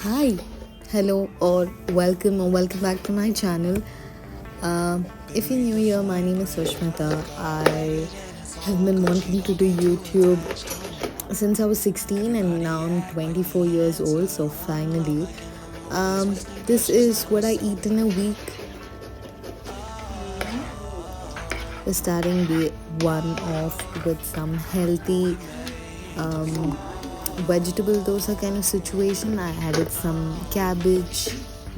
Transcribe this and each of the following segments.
Hi, hello, or welcome back to my channel. Uh, if you're new here, my name is Sushmita. I have been wanting to do YouTube since I was 16 and now I'm 24 years old, so finally. This is what I eat in a week. We're starting day one off with some healthy vegetable dosa kind of situation. I added some cabbage,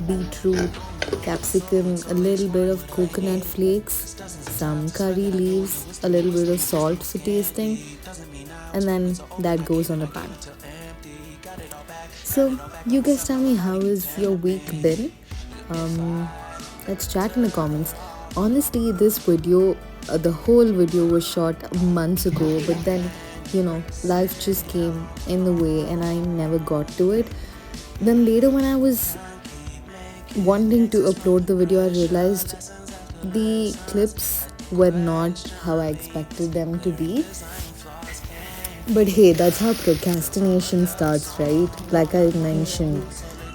beetroot, capsicum, a little bit of coconut flakes, some curry leaves, a little bit of salt for tasting, and then that goes on a pan. So, you guys tell me, how has your week been? Let's chat in the comments. Honestly, this video, the whole video was shot months ago, but then, life just came in the way and I never got to it. Then later, when I was wanting to upload the video, I realized the clips were not how I expected them to be. But hey, that's how procrastination starts, right? Like I mentioned,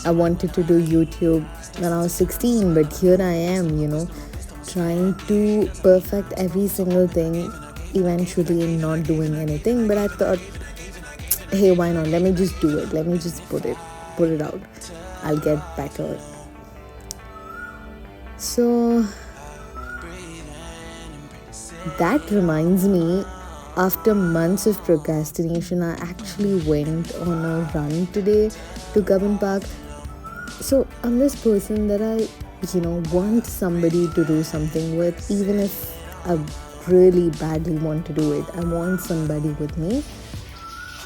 I wanted to do YouTube when I was 16, but here I am, trying to perfect every single thing, eventually not doing anything. But I thought, hey, why not? Let me just do it. Let me just put it out. I'll get better. So that reminds me, after months of procrastination, I actually went on a run today to Government Park. So I'm this person that I, want somebody to do something with, even if I really badly want to do it. I want somebody with me,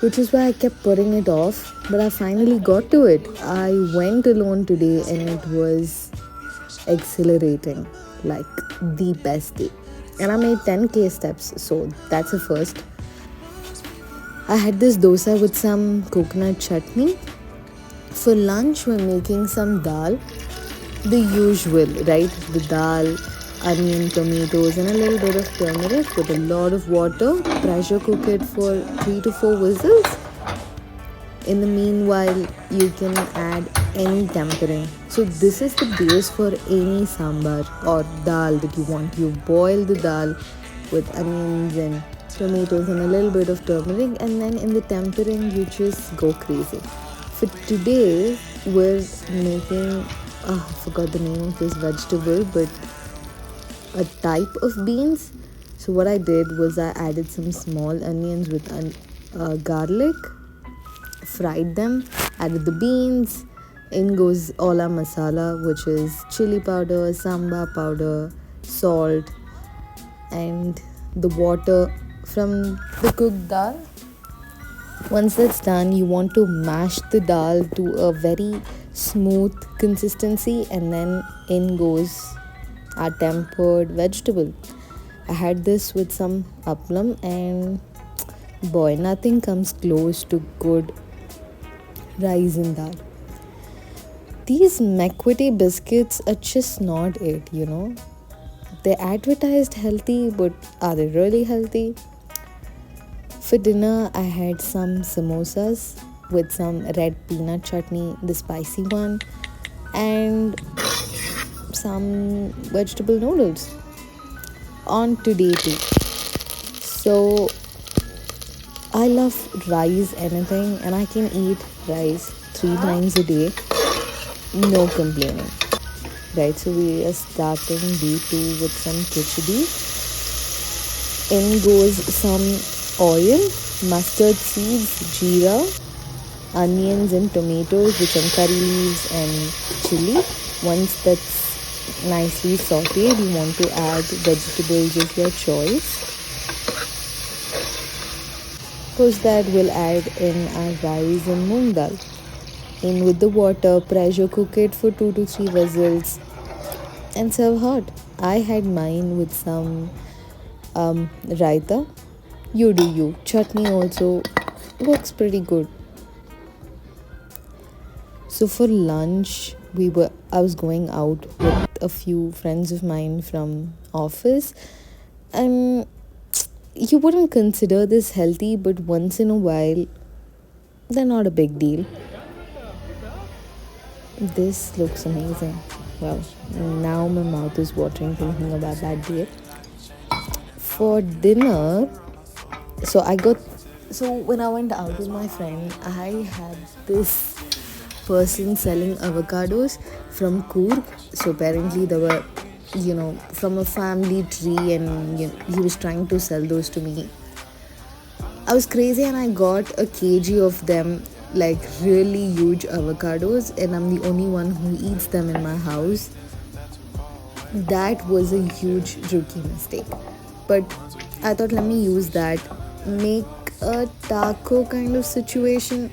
which is why I kept putting it off. But I finally got to it. I went alone today and it was exhilarating, like the best day. And I made 10k steps, so that's a first. I had this dosa with some coconut chutney. For lunch, we're making some dal, the usual, right? The dal, onion, tomatoes, and a little bit of turmeric with a lot of water. Pressure cook it for 3 to 4 whistles. In the meanwhile, you can add any tempering. So this is the base for any sambar or dal that you want. You boil the dal with onions and tomatoes and a little bit of turmeric, and then in the tempering you just go crazy. For today, we're making, I forgot the name of this vegetable, but a type of beans. So what I did was I added some small onions with garlic, fried them, added the beans. In goes all our masala, which is chili powder, sambar powder, salt, and the water from the cooked dal. Once that's done, you want to mash the dal to a very smooth consistency, and then in goes our tempered vegetable. I had this with some aplam, and boy, nothing comes close to good rice and dal. These McVitie biscuits are just not it, They advertised healthy, but are they really healthy? For dinner, I had some samosas with some red peanut chutney, the spicy one, and some vegetable noodles on today too. So I love rice anything, and I can eat rice 3 times a day, no complaining. Right, so we are starting day 2 with some khichdi. In goes some oil, mustard seeds, jeera, onions and tomatoes with some curry leaves and chili. Once that's nicely sauteed, you want to add vegetables of your choice. Post that, we'll add in our rice and moong dal. In with the water, pressure cook it for 2 to 3 whistles and serve hot. I had mine with some raita. You do you. Chutney also works pretty good. So for lunch, I was going out with a few friends of mine from office, and you wouldn't consider this healthy, but once in a while, they're not a big deal. This looks amazing. Well, now my mouth is watering thinking about that day. For dinner, so I got so when I went out with my friend, I had this person selling avocados from Coorg. So apparently they were, from a family tree, and he was trying to sell those to me. I was crazy and I got a kg of them, like really huge avocados, and I'm the only one who eats them in my house. That was a huge rookie mistake. But I thought, let me use that, make a taco kind of situation,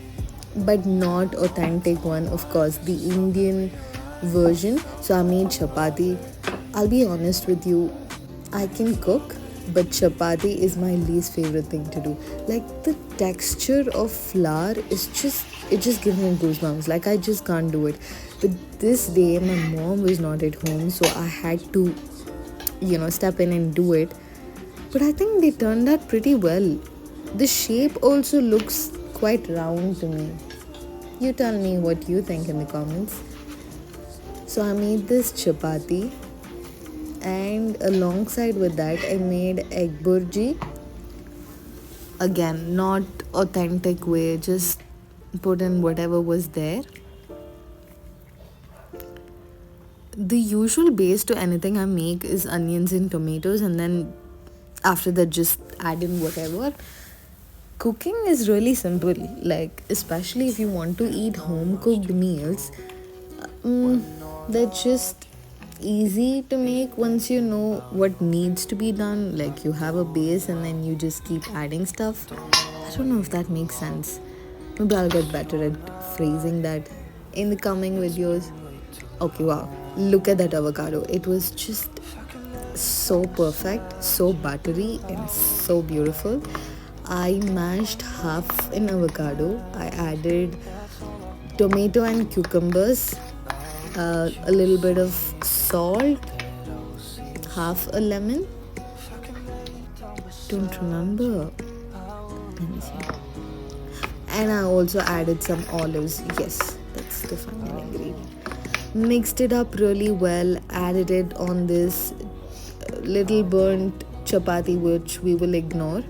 but not authentic one, of course, the Indian version. So I made chapati. I'll be honest with you, I can cook, but chapati is my least favorite thing to do. Like the texture of flour is just, it just gives me goosebumps. Like I just can't do it. But this day my mom was not at home, so I had to, step in and do it. But I think they turned out pretty well. The shape also looks quite round to me. You tell me what you think in the comments. So I made this chapati, and alongside with that I made egg burji. Again, not authentic way, just put in whatever was there. The usual base to anything I make is onions and tomatoes, and then after that just add in whatever. Cooking is really simple, like especially if you want to eat home cooked meals. They're just easy to make once you know what needs to be done. Like you have a base and then you just keep adding stuff. I don't know if that makes sense. Maybe I'll get better at phrasing that in the coming videos. Okay, wow. Look at that avocado. It was just so perfect, so buttery, and so beautiful. I mashed half an avocado. I added tomato and cucumbers, a little bit of salt, half a lemon. Don't remember. Let me see. And I also added some olives. Yes, that's the final ingredient. Mixed it up really well, added it on this little burnt chapati, which we will ignore.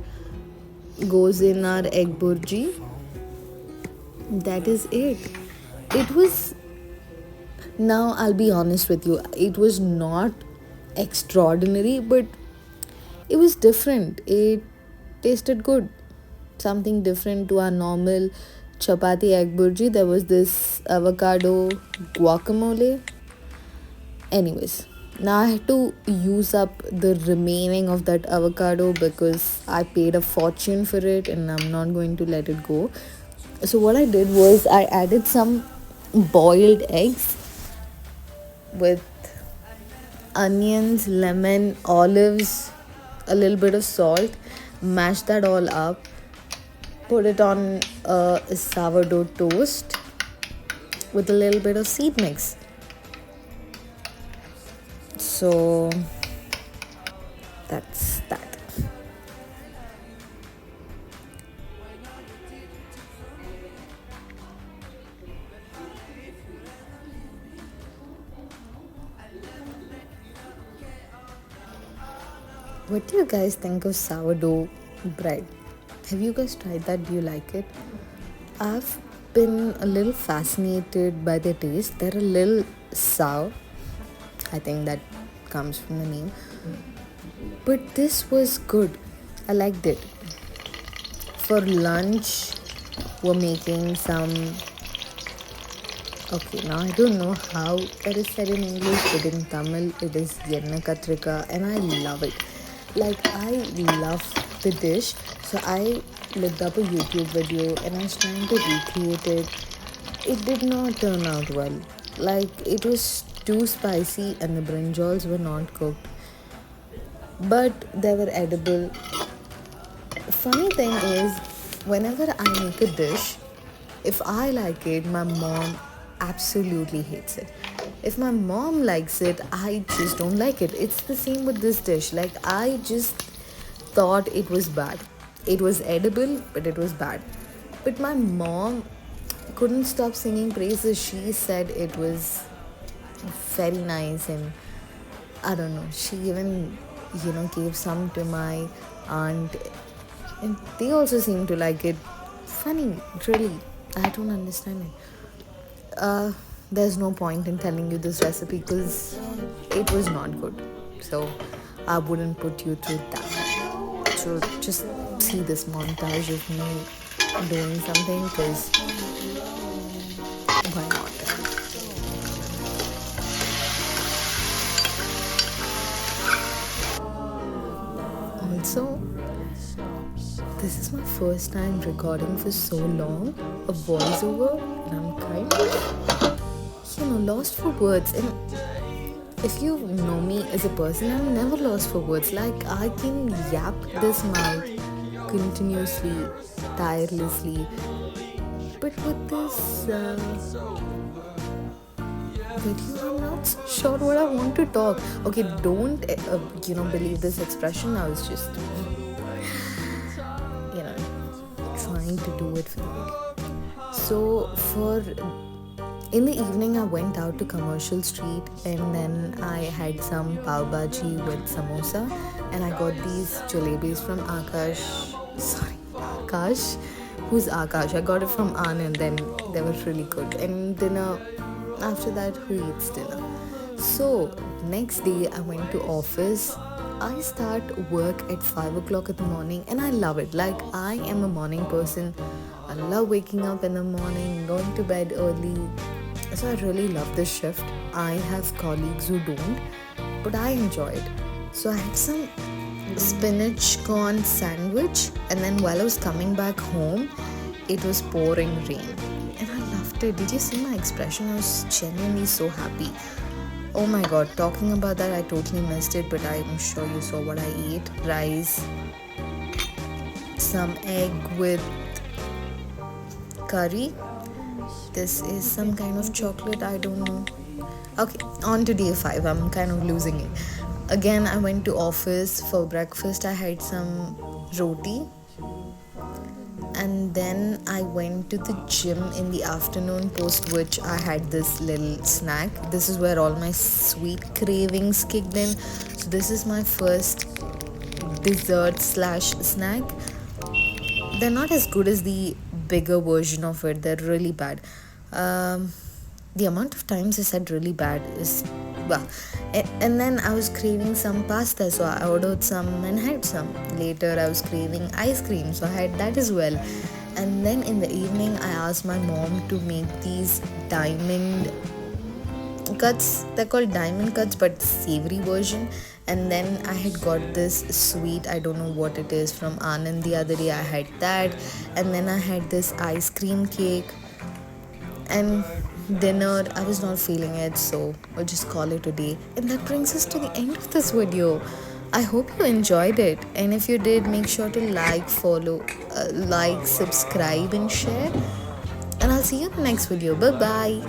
Goes in our egg burji. That is it. It was, now I'll be honest with you, it was not extraordinary, but it was different. It tasted good. Something different to our normal chapati egg burji. There was this avocado guacamole. Anyways, now I had to use up the remaining of that avocado because I paid a fortune for it and I'm not going to let it go. So what I did was I added some boiled eggs with onions, lemon, olives, a little bit of salt, mashed that all up, put it on a sourdough toast with a little bit of seed mix. So that's that. What do you guys think of sourdough bread? Have you guys tried that? Do you like it? I've been a little fascinated by the taste. They're a little sour. I think that comes from the name. But this was good. I liked it. For lunch, we're making some. Okay, now I don't know how that is said in English, but in Tamil it is yenna katrika, and I love it. Like, I love the dish. So I looked up a YouTube video and I was trying to recreate it. It did not turn out well. Like, it was too spicy and the brinjals were not cooked. But they were edible. Funny thing is, whenever I make a dish, if I like it, my mom absolutely hates it. If my mom likes it, I just don't like it. It's the same with this dish. Like, I just thought it was bad. It was edible, but it was bad. But my mom couldn't stop singing praises. She said it was very nice, and I don't know, she even gave some to my aunt, and they also seem to like it. Funny, really, I don't understand it. There's no point in telling you this recipe because it was not good, so I wouldn't put you through that. So just see this montage of me doing something, because why not? Also, this is my first time recording for so long a voiceover, and I'm kind of, lost for words. And if you know me as a person, I'm never lost for words. Like, I can yap this mouth continuously, tirelessly. But with this video, I'm not so sure what I want to talk. Okay, don't, believe this expression. I was just, trying to do it for you. So, in the evening, I went out to Commercial Street, and then I had some pav bhaji with samosa, and I got these jalebis from Akash. Who's Akash? I got it from Anand, and they were really good. And dinner, after that, who eats dinner? So, next day, I went to office. I start work at 5 o'clock in the morning, and I love it. Like, I am a morning person. I love waking up in the morning, going to bed early. So I really love this shift. I have colleagues who don't, but I enjoy it. So I had some spinach corn sandwich, and then while I was coming back home, it was pouring rain, and I loved it. Did you see my expression? I was genuinely so happy. Oh my god, talking about that, I totally missed it, but I'm sure you saw what I ate. Rice, some egg with curry. This is some kind of chocolate, I don't know. Okay, on to day 5. I'm kind of losing it. Again, I went to office for breakfast. I had some roti, and then I went to the gym in the afternoon, post which I had this little snack. This is where all my sweet cravings kicked in. So this is my first dessert / snack. They're not as good as the bigger version of it. They're really bad. The amount of times I said really bad is well. And then I was craving some pasta, so I ordered some and had some. Later I was craving ice cream, so I had that as well. And then in the evening I asked my mom to make these diamond cuts. They're called diamond cuts, but savory version. And then I had got this sweet, I don't know what it is, from Anand the other day. I had that, and then I had this ice cream cake. And dinner, I was not feeling it, so I'll just call it a day. And that brings us to the end of this video. I hope you enjoyed it, and if you did, make sure to like, subscribe, and share. And I'll see you in the next video. Bye bye.